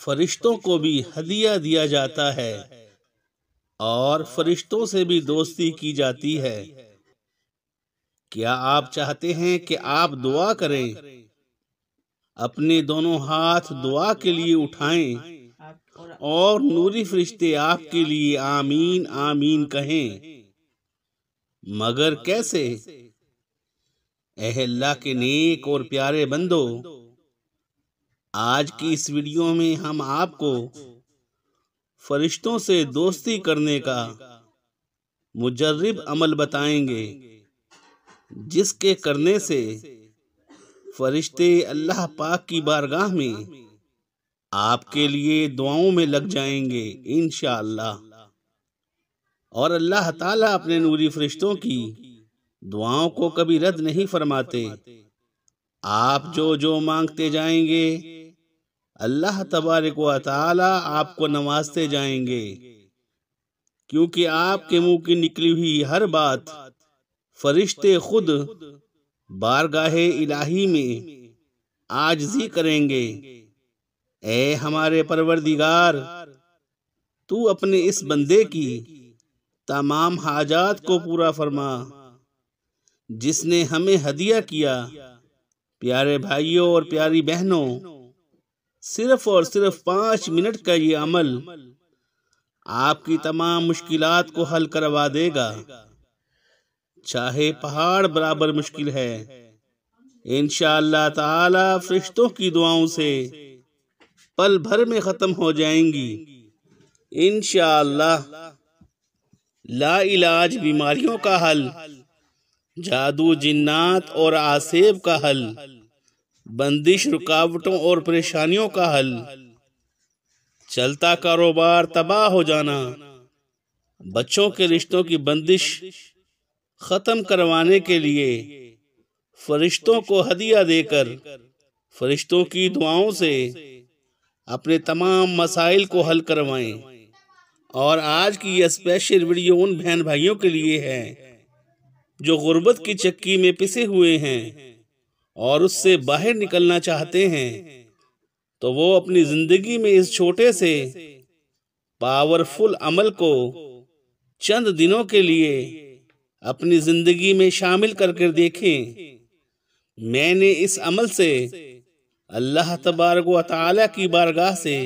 فرشتوں کو بھی ہدیہ دیا جاتا ہے اور فرشتوں سے بھی دوستی کی جاتی ہے۔ کیا آپ چاہتے ہیں کہ آپ دعا کریں؟ اپنے دونوں ہاتھ دعا کے لیے اٹھائیں اور نوری فرشتے آپ کے لیے آمین آمین کہیں۔ مگر کیسے؟ اے اللہ کے نیک اور پیارے بندو، آج کی اس ویڈیو میں ہم آپ کو فرشتوں سے دوستی کرنے کا مجرب عمل بتائیں گے، جس کے کرنے سے فرشتے اللہ پاک کی بارگاہ میں آپ کے لیے دعاؤں میں لگ جائیں گے انشاءاللہ، اور اللہ تعالیٰ اپنے نوری فرشتوں کی دعاؤں کو کبھی رد نہیں فرماتے۔ آپ جو مانگتے جائیں گے اللہ تبارک و تعالی آپ کو نوازتے جائیں گے، کیونکہ آپ کے منہ کی نکلی ہوئی ہر بات فرشتے خود بارگاہ الہی میں عاجزی کریں گے۔ اے ہمارے پروردگار، تو اپنے اس بندے کی تمام حاجات کو پورا فرما جس نے ہمیں ہدیہ کیا۔ پیارے بھائیوں اور پیاری بہنوں، صرف اور صرف 5 منٹ کا یہ عمل آپ کی تمام مشکلات کو حل کروا دے گا، چاہے پہاڑ برابر مشکل ہے۔ انشاءاللہ تعالی فرشتوں کی دعاؤں سے پل بھر میں ختم ہو جائیں گی انشاءاللہ۔ لا علاج بیماریوں کا حل، جادو جنات اور آسیب کا حل، بندش رکاوٹوں اور پریشانیوں کا حل، چلتا کاروبار تباہ ہو جانا، بچوں کے رشتوں کی بندش ختم کروانے کے لیے فرشتوں کو ہدیہ دے کر فرشتوں کی دعاؤں سے اپنے تمام مسائل کو حل کروائیں۔ اور آج کی یہ اسپیشل ویڈیو ان بہن بھائیوں کے لیے ہے جو غربت کی چکی میں پسے ہوئے ہیں اور اس سے باہر نکلنا چاہتے ہیں، تو وہ اپنی زندگی میں اس چھوٹے سے پاورفل عمل کو چند دنوں کے لیے اپنی زندگی میں شامل کر دیکھیں۔ میں نے اس عمل سے اللہ تبارک و تعالی کی بارگاہ سے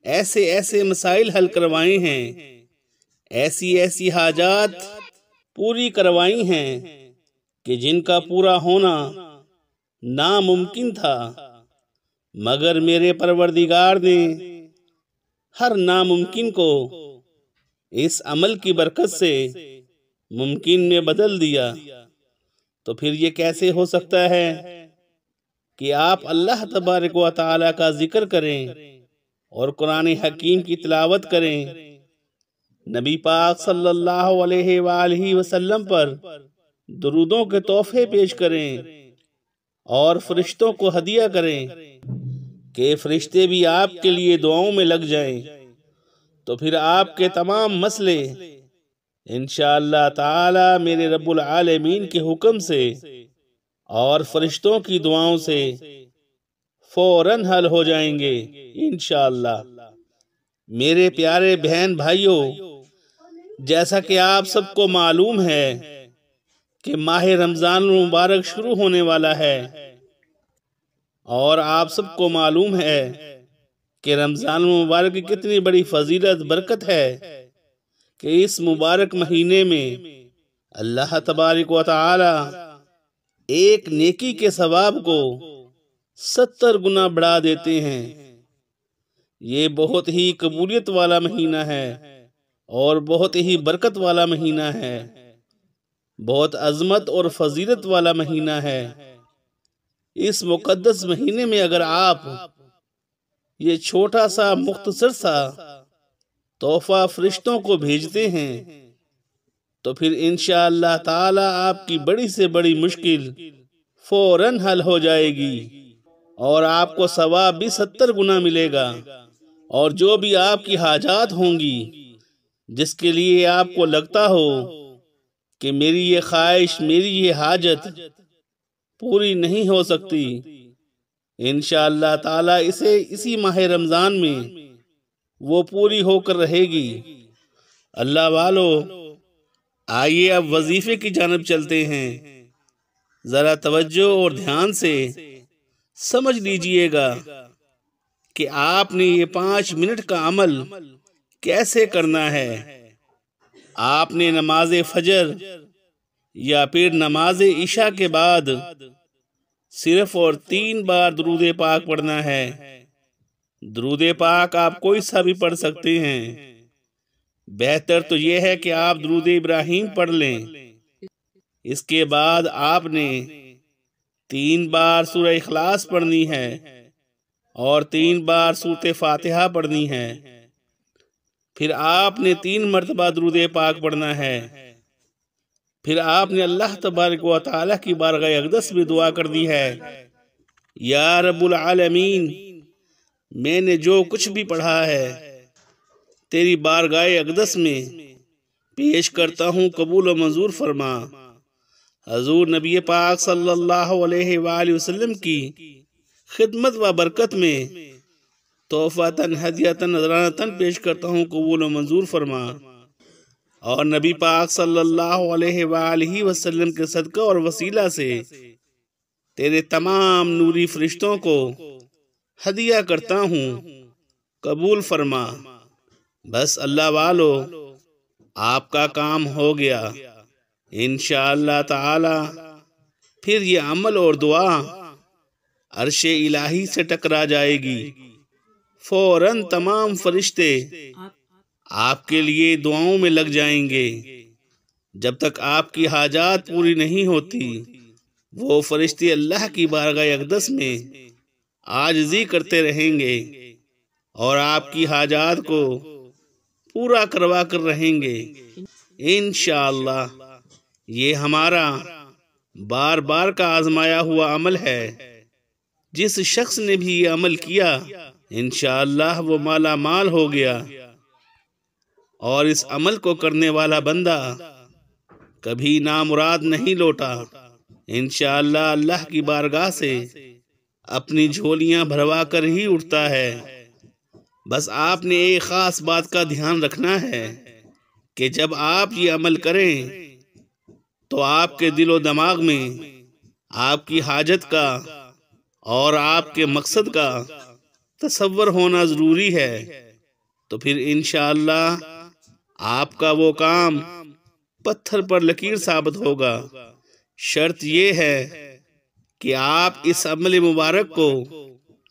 ایسے مسائل حل کروائے ہیں، ایسی حاجات پوری کروائی ہیں کہ جن کا پورا ہونا ناممکن تھا، مگر میرے پروردگار نے ہر ناممکن کو اس عمل کی برکت سے ممکن میں بدل دیا۔ تو پھر یہ کیسے ہو سکتا ہے کہ آپ اللہ تبارک و تعالی کا ذکر کریں اور قرآن حکیم کی تلاوت کریں، نبی پاک صلی اللہ علیہ وآلہ وسلم پر درودوں کے تحفے پیش کریں اور فرشتوں کو ہدیہ کریں کہ فرشتے بھی آپ کے لیے دعاؤں میں لگ جائیں، تو پھر آپ کے تمام مسئلے انشاءاللہ تعالی میرے رب العالمین کے حکم سے اور فرشتوں کی دعاؤں سے فوراً حل ہو جائیں گے انشاءاللہ۔ میرے پیارے بہن بھائیوں، جیسا کہ آپ سب کو معلوم ہے کہ ماہ رمضان المبارک شروع ہونے والا ہے، اور آپ سب کو معلوم ہے کہ رمضان المبارک کی کتنی بڑی فضیلت برکت ہے کہ اس مبارک مہینے میں اللہ تبارک و تعالی ایک نیکی کے ثواب کو 70 گنا بڑھا دیتے ہیں۔ یہ بہت ہی قبولیت والا مہینہ ہے اور بہت ہی برکت والا مہینہ ہے، بہت عظمت اور فضیلت والا مہینہ ہے۔ اس مقدس مہینے میں اگر آپ یہ چھوٹا سا مختصر سا تحفہ فرشتوں کو بھیجتے ہیں، تو پھر انشاءاللہ تعالی آپ کی بڑی سے بڑی مشکل فوراً حل ہو جائے گی اور آپ کو ثواب بھی 70 گنا ملے گا، اور جو بھی آپ کی حاجات ہوں گی، جس کے لیے آپ کو لگتا ہو کہ میری یہ خواہش، میری یہ حاجت پوری نہیں ہو سکتی، انشاءاللہ تعالی اسی ماہ رمضان میں وہ پوری ہو کر رہے گی۔ اللہ والو، آئیے اب وظیفے کی جانب چلتے ہیں۔ ذرا توجہ اور دھیان سے سمجھ لیجئے گا کہ آپ نے یہ 5 منٹ کا عمل کیسے کرنا ہے۔ آپ نے نماز فجر یا پھر نماز عشاء کے بعد صرف اور 3 بار درود پاک پڑھنا ہے۔ درود پاک آپ کوئی سا بھی پڑھ سکتے ہیں، بہتر تو یہ ہے کہ آپ درود ابراہیم پڑھ لیں۔ اس کے بعد آپ نے 3 بار سورہ اخلاص پڑھنی ہے اور 3 بار سورۃ فاتحہ پڑھنی ہے۔ پھر آپ نے 3 مرتبہ درود پاک پڑھنا ہے۔ پھر آپ نے اللہ تبارک و تعالی کی بارگاہ اقدس میں دعا کرنی ہے، یا رب العالمین، میں نے جو کچھ بھی پڑھا ہے تیری بارگاہ اقدس میں پیش کرتا ہوں، قبول و منظور فرما۔ حضور نبی پاک صلی اللہ علیہ وآلہ وسلم کی خدمت و برکت میں تحفۃً ہدیۃً نذرانۃً پیش کرتا ہوں، قبول و منظور فرما۔ اور نبی پاک صلی اللہ علیہ وآلہ وسلم کے صدقہ اور وسیلہ سے تیرے تمام نوری فرشتوں کو ہدیہ کرتا ہوں، قبول فرما۔ بس اللہ والو، آپ کا کام ہو گیا۔ انشاءاللہ تعالی پھر یہ عمل اور دعا عرش الہی سے ٹکرا جائے گی۔ فوراً تمام فرشتے آپ کے لیے دعاؤں میں لگ جائیں گے۔ جب تک آپ کی حاجات پوری نہیں ہوتی، وہ فرشتے اللہ کی بارگاہ اقدس میں عاجزی کرتے رہیں گے اور آپ کی حاجات کو پورا کروا کر رہیں گے۔ انشاءاللہ یہ ہمارا بار بار کا آزمایا ہوا عمل ہے۔ جس شخص نے بھی یہ عمل کیا، انشاءاللہ وہ مالا مال ہو گیا، اور اس عمل کو کرنے والا بندہ کبھی نامراد نہیں لوٹا۔ انشاءاللہ اللہ کی بارگاہ سے اپنی جھولیاں بھروا کر ہی اٹھتا ہے۔ بس آپ نے ایک خاص بات کا دھیان رکھنا ہے کہ جب آپ یہ عمل کریں تو آپ کے دل و دماغ میں آپ کی حاجت کا اور آپ کے مقصد کا تصور ہونا ضروری ہے، تو پھر انشاءاللہ آپ کا وہ کام پتھر پر لکیر ثابت ہوگا۔ شرط یہ ہے کہ آپ اس عمل مبارک کو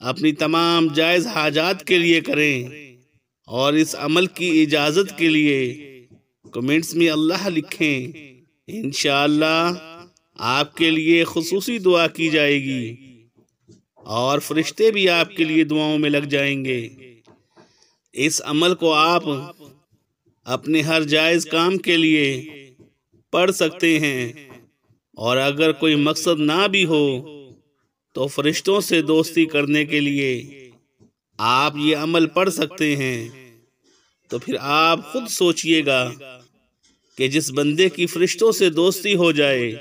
اپنی تمام جائز حاجات کے لیے کریں، اور اس عمل کی اجازت کے لیے کمنٹس میں اللہ لکھیں۔ انشاءاللہ آپ کے لیے خصوصی دعا کی جائے گی اور فرشتے بھی آپ کے لیے دعاؤں میں لگ جائیں گے۔ اس عمل کو آپ اپنے ہر جائز کام کے لیے پڑھ سکتے ہیں، اور اگر کوئی مقصد نہ بھی ہو تو فرشتوں سے دوستی کرنے کے لیے آپ یہ عمل پڑھ سکتے ہیں۔ تو پھر آپ خود سوچئے گا کہ جس بندے کی فرشتوں سے دوستی ہو جائے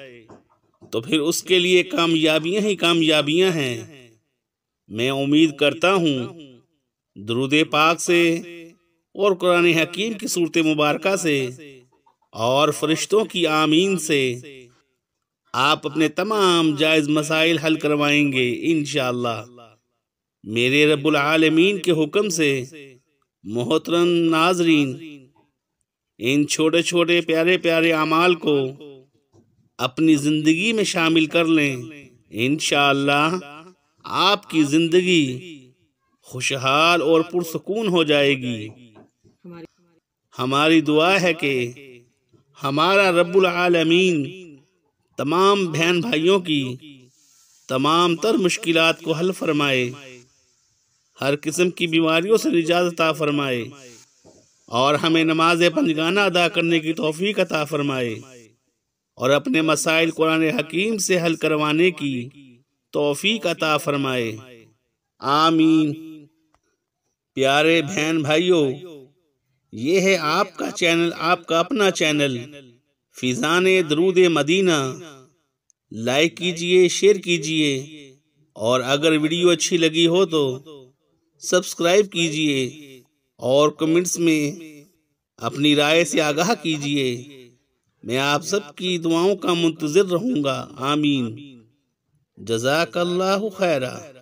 تو پھر اس کے لیے کامیابیاں ہی کامیابیاں ہیں۔ میں امید کرتا ہوں درود پاک سے اور قرآن حکیم کی صورت مبارکہ سے اور فرشتوں کی آمین سے آپ اپنے تمام جائز مسائل حل کروائیں گے انشاءاللہ۔ میرے رب العالمین کے حکم سے محترم ناظرین، ان چھوٹے چھوٹے پیارے پیارے اعمال کو اپنی زندگی میں شامل کر لیں۔ انشاءاللہ آپ کی زندگی خوشحال اور پرسکون ہو جائے گی۔ ہماری دعا ہے کہ ہمارا رب العالمین تمام بہن بھائیوں کی تمام تر مشکلات کو حل فرمائے، ہر قسم کی بیماریوں سے نجات عطا فرمائے، اور ہمیں نماز پنجگانہ ادا کرنے کی توفیق عطا فرمائے، اور اپنے مسائل قرآن حکیم سے حل کروانے کی توفیق عطا فرمائے، آمین۔ پیارے بہن بھائیوں، یہ ہے آپ کا چینل، آپ کا اپنا چینل فیضان درود مدینہ۔ لائک کیجئے، شیئر کیجئے اور اگر ویڈیو اچھی لگی ہو تو سبسکرائب کیجئے اور کمنٹس میں اپنی رائے سے آگاہ کیجئے۔ میں آپ سب کی دعاؤں کا منتظر رہوں گا۔ آمین۔ جزاک اللہ خیرہ۔